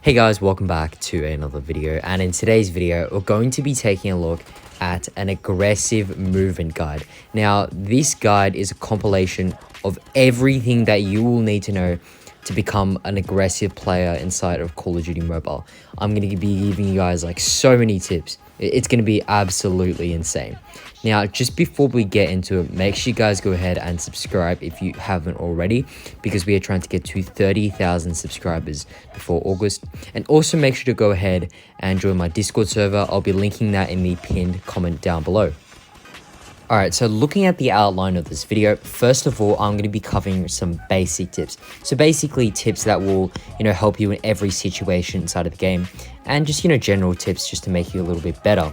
Hey guys, welcome back to another video, and in today's video we're going to be taking a look at an aggressive movement guide. Now this guide is a compilation of everything that you will need to know to become an aggressive player inside of Call of Duty Mobile. I'm going to be giving you guys like so many tips. It's going to be absolutely insane. Now, just before we get into it, make sure you guys go ahead and subscribe if you haven't already, because we are trying to get to 30,000 subscribers before August. And also make sure to go ahead and join my Discord server. I'll be linking that in the pinned comment down below. Alright, so looking at the outline of this video, first of all, I'm going to be covering some basic tips. So basically tips that will, help you in every situation inside of the game, and just, general tips just to make you a little bit better.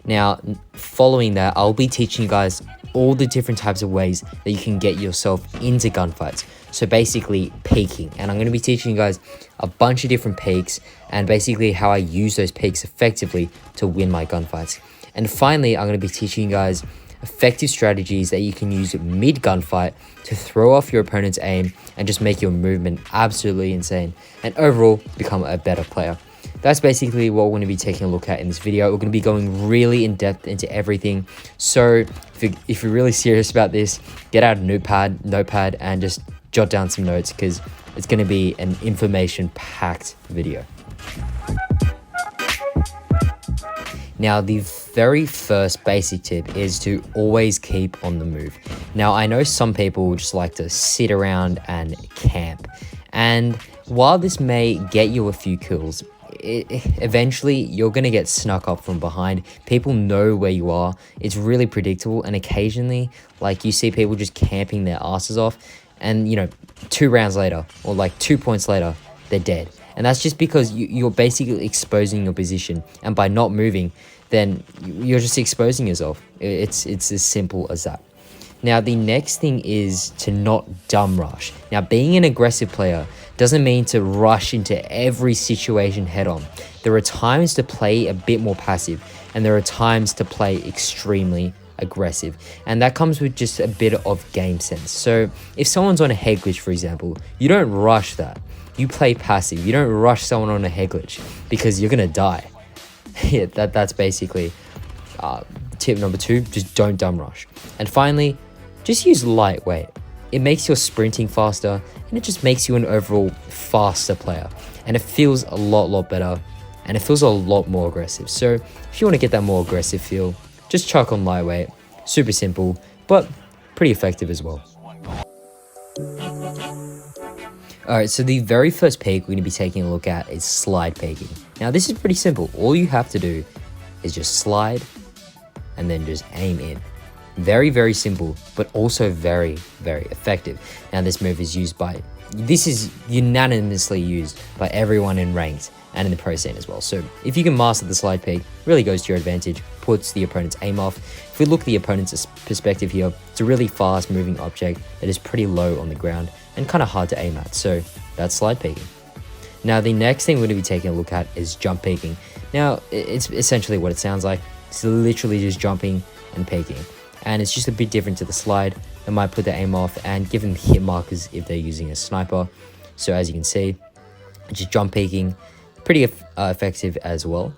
Now, following that, I'll be teaching you guys all the different types of ways that you can get yourself into gunfights. So basically peeking, and I'm going to be teaching you guys a bunch of different peeks and basically how I use those peeks effectively to win my gunfights. And finally, I'm going to be teaching you guys effective strategies that you can use mid gunfight to throw off your opponent's aim and just make your movement absolutely insane and overall become a better player. That's basically what we're going to be taking a look at in this video. We're going to be going really in depth into everything. So if you're really serious about this, get out a notepad and just jot down some notes, because it's going to be an information-packed video. Now, the very first basic tip is to always keep on the move. Now, I know some people just like to sit around and camp, and while this may get you a few kills, eventually you're going to get snuck up from behind. People know where you are. It's really predictable, and occasionally like you see people just camping their asses off, and 2 rounds later or like 2 points later they're dead. And that's just because you're basically exposing your position, and by not moving, then you're just exposing yourself. It's as simple as that. Now, the next thing is to not dumb rush. Now, being an aggressive player doesn't mean to rush into every situation head on. There are times to play a bit more passive, and there are times to play extremely aggressive. And that comes with just a bit of game sense. So if someone's on a head glitch, for example, you don't rush that. You play passive. You don't rush someone on a head glitch because you're going to die. Yeah, that's basically tip number 2. Just don't dumb rush. And finally, just use lightweight. It makes your sprinting faster, and it just makes you an overall faster player. And it feels a lot better, and it feels a lot more aggressive. So if you want to get that more aggressive feel, just chuck on lightweight. Super simple, but pretty effective as well. Alright, so the very first peek we're going to be taking a look at is slide peeking. Now this is pretty simple. All you have to do is just slide and then just aim in. Very simple, but also very effective. Now this move is unanimously used by everyone in ranked and in the pro scene as well. So if you can master the slide peek, really goes to your advantage, puts the opponent's aim off. If we look at the opponent's perspective here, it's a really fast moving object that is pretty low on the ground and kind of hard to aim at. So that's slide peeking. Now the next thing we're going to be taking a look at is jump peeking. Now it's essentially what it sounds like. It's literally just jumping and peeking. And it's just a bit different to the slide. They might put the aim off and give them hit markers if they're using a sniper. So as you can see, just jump peeking, pretty effective as well.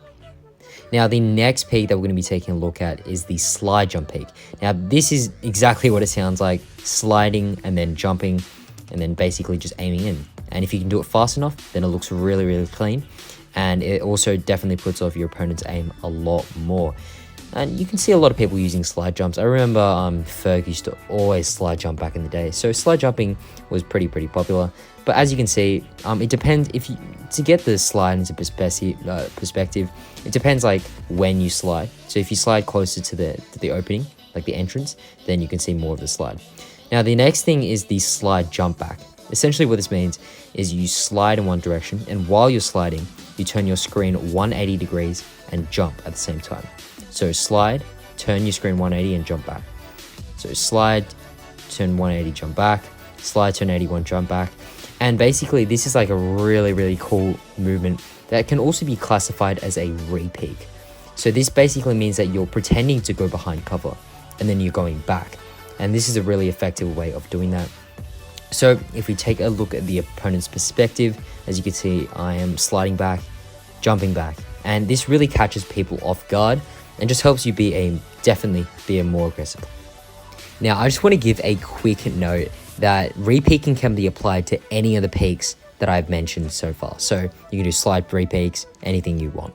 Now the next peek that we're going to be taking a look at is the slide jump peek. Now this is exactly what it sounds like, sliding and then jumping and then basically just aiming in. And if you can do it fast enough, then it looks really clean, and it also definitely puts off your opponent's aim a lot more. And you can see a lot of people using slide jumps. I remember Ferg used to always slide jump back in the day. So slide jumping was pretty popular. But as you can see, it depends to get the slide into perspective. It depends like when you slide. So if you slide closer to the opening, like the entrance, then you can see more of the slide. Now the next thing is the slide jump back. Essentially what this means is you slide in one direction, and while you're sliding, you turn your screen 180 degrees and jump at the same time. So slide, turn your screen 180 and jump back. So slide, turn 180, jump back, slide, turn 81, jump back. And basically this is like a really cool movement that can also be classified as a re-peek. So this basically means that you're pretending to go behind cover and then you're going back. And this is a really effective way of doing that. So if we take a look at the opponent's perspective, as you can see, I am sliding back, jumping back, and this really catches people off guard and just helps you definitely be a more aggressive. Now, I just want to give a quick note that re-peeking can be applied to any of the peaks that I've mentioned so far. So you can do slide re-peeks, anything you want.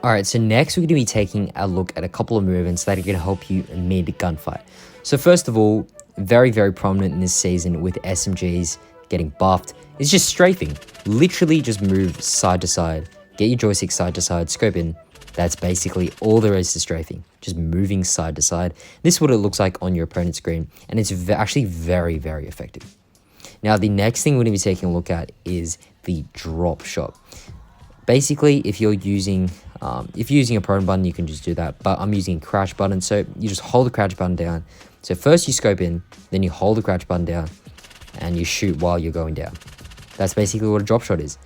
Alright, so next we're going to be taking a look at a couple of movements that are going to help you mid-gunfight. So first of all, very, very prominent in this season with SMGs getting buffed is just strafing. Literally just move side to side, get your joystick side to side, scope in. That's basically all there is to strafing, just moving side to side. This is what it looks like on your opponent's screen, and it's actually very, very effective. Now, the next thing we're going to be taking a look at is the drop shot. Basically, if you're using a prone button, you can just do that, but I'm using a crouch button, so you just hold the crouch button down. So first you scope in, then you hold the crouch button down, and you shoot while you're going down. That's basically what a drop shot is.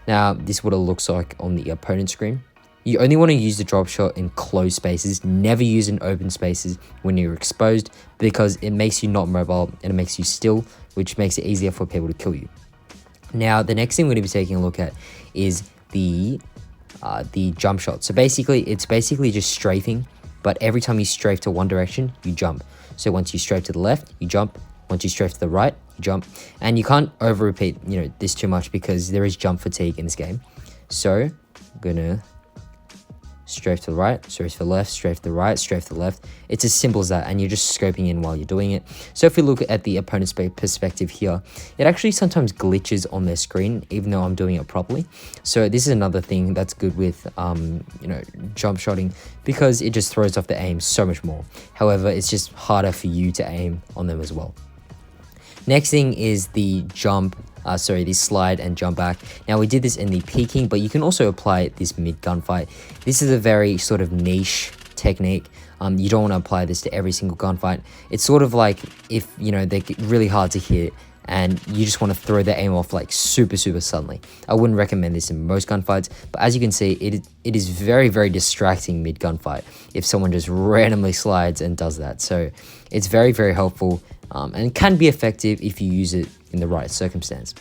Now, this is what it looks like on the opponent's screen. You only want to use the drop shot in closed spaces, never use in open spaces when you're exposed, because it makes you not mobile and it makes you still, which makes it easier for people to kill you. Now, the next thing we're going to be taking a look at is the jump shot. So basically, it's just strafing, but every time you strafe to one direction, you jump. So once you strafe to the left, you jump. Once you strafe to the right, you jump. And you can't over repeat, this too much because there is jump fatigue in this game. So I'm gonna strafe to the right, strafe to the left, strafe to the right, strafe to the left. It's as simple as that, and you're just scoping in while you're doing it. So if we look at the opponent's perspective here, it actually sometimes glitches on their screen, even though I'm doing it properly. So this is another thing that's good with, jump shotting, because it just throws off the aim so much more. However, it's just harder for you to aim on them as well. Next thing is the the slide and jump back. Now, we did this in the peeking, but you can also apply this mid gunfight. This is a very sort of niche technique. You don't want to apply this to every single gunfight. It's sort of like if, they're really hard to hit and you just want to throw the aim off like super, super suddenly. I wouldn't recommend this in most gunfights, but as you can see, it is very, very distracting mid gunfight if someone just randomly slides and does that. So it's very, very helpful. And can be effective if you use it in the right circumstance.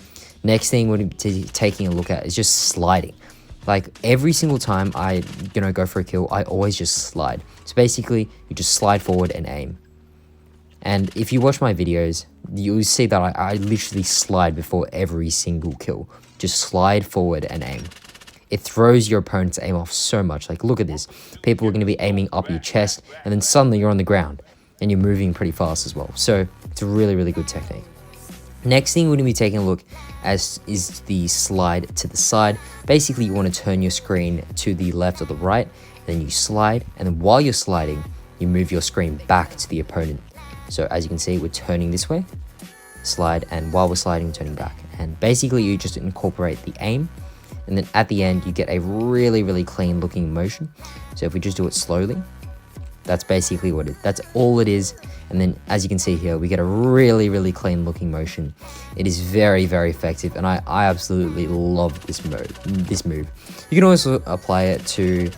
Next thing we're taking a look at is just sliding. Like every single time I go for a kill, I always just slide. So basically, you just slide forward and aim. And if you watch my videos, you'll see that I literally slide before every single kill. Just slide forward and aim. It throws your opponent's aim off so much. Like, look at this. People are going to be aiming up your chest, and then suddenly you're on the ground. And you're moving pretty fast as well. So it's a really, really good technique. Next thing we're going to be taking a look at is the slide to the side. Basically, you want to turn your screen to the left or the right, then you slide, and then while you're sliding, you move your screen back to the opponent. So as you can see, we're turning this way, slide, and while we're sliding, turning back. And basically, you just incorporate the aim, and then at the end, you get a really, really clean looking motion. So if we just do it slowly, that's basically what that's all it is. And then as you can see here, we get a really, really clean looking motion. It is very, very effective, and I absolutely love this move. You can also apply it to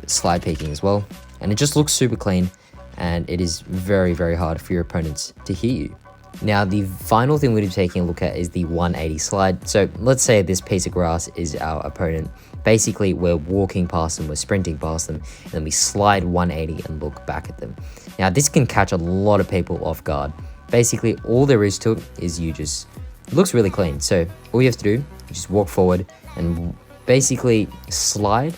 slide peeking as well, and it just looks super clean, and it is very, very hard for your opponents to hit you. Now, the final thing we're going to be taking a look at is the 180 slide. So let's say this piece of grass is our opponent. Basically, we're walking past them, we're sprinting past them, and then we slide 180 and look back at them. Now, this can catch a lot of people off guard. Basically, all there is to it is it looks really clean. So all you have to do is just walk forward and basically slide.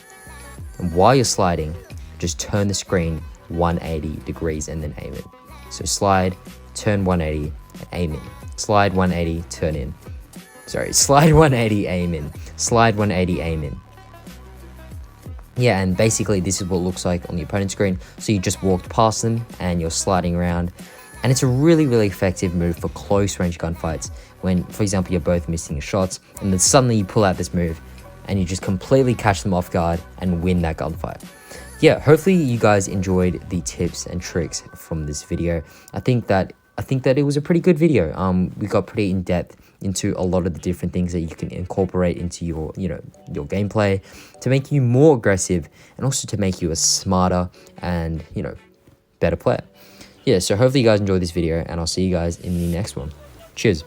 And while you're sliding, just turn the screen 180 degrees and then aim it. So slide, turn 180, and aim in. Slide 180, turn in. Sorry, slide 180, aim in. Slide 180, aim in. Yeah, and basically this is what it looks like on the opponent's screen. So you just walked past them and you're sliding around. And it's a really, really effective move for close range gunfights when, for example, you're both missing your shots and then suddenly you pull out this move and you just completely catch them off guard and win that gunfight. Yeah, hopefully you guys enjoyed the tips and tricks from this video. I think that it was a pretty good video. We got pretty in depth into a lot of the different things that you can incorporate into your gameplay to make you more aggressive and also to make you a smarter and, better player. yeah, so hopefully you guys enjoyed this video, and I'll see you guys in the next one. Cheers.